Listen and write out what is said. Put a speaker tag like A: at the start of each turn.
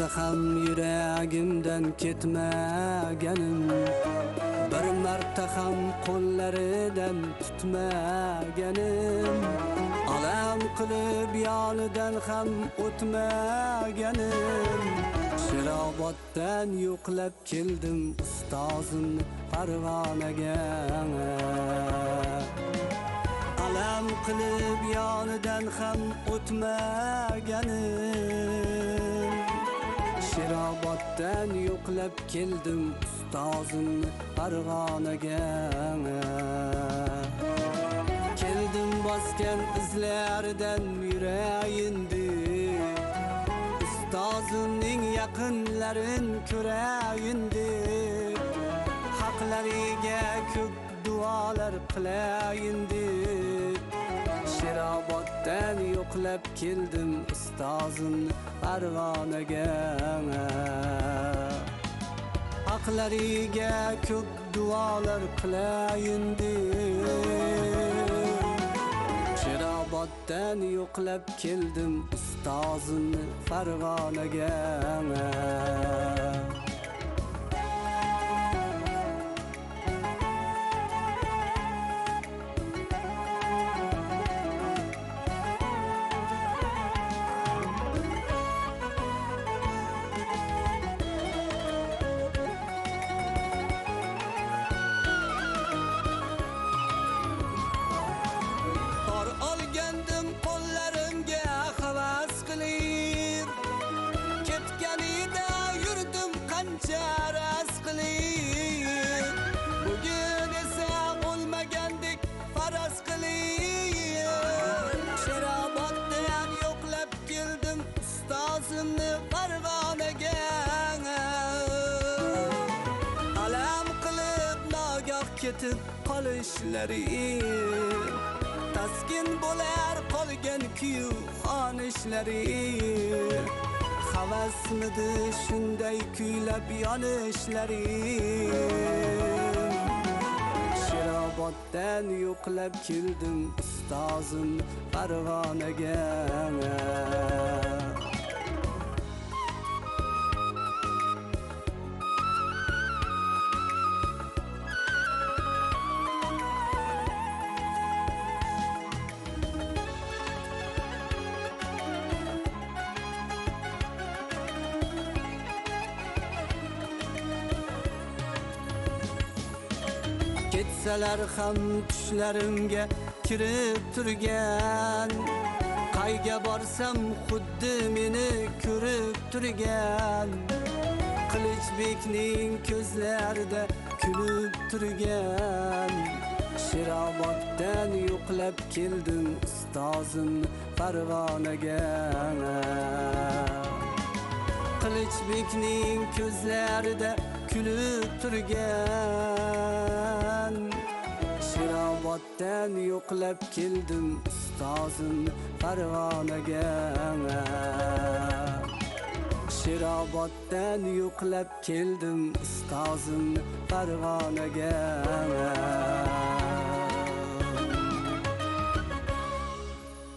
A: marta ham yuragimdan ketmaganim, bir marta ham qo'llaridan tutmaganim, alam qilib yonidan ham o'tmaganim. Shiroboddan yo'qlab keldim ustozimni Farg'onaga. Alam qilib yonidan ham o'tmaganim. Shiroboddan yo'qlab keldim ustozimni Farg'onaga. Keldim bosgan izlaridan yurayindi, ustozimning yaqinlarin ko'rayindi. Haqlariga ko'p duolar qilayindi. Shiroboddan yo'qlab keldim ustozimni Farg'onaga. Haqlariga ko'p duolar qilayindi. Shiroboddan yo'qlab keldim ustozimni Farg'onaga. Charas qilib, bugun esa olmagandik faraz qilib. Shiroboddan yo'qlab keldim ustozimni Farg'onaga. Alam qilib nogoh ketib qolishlari, taskin bo'lar qolgan kuyu xonishlari. Havasmidi shunday kuylab yonishlari. Shiroboddan yo'qlab keldim ustozim Farg'onaga. Ketsalar ham tushlarimga kirib turgan, qayga borsam xuddi meni ko'rib turgan. Qilichbekning ko'zlarida kulib turgan. Shiroboddan yo'qlab keldim ustozimni Farg'onaga. Qilichbekning ko'zlarida kulib turgan. Shiroboddan yo'qlab keldim ustozimni Farg'onaga. Shiroboddan yo'qlab keldim ustozimni Farg'onaga.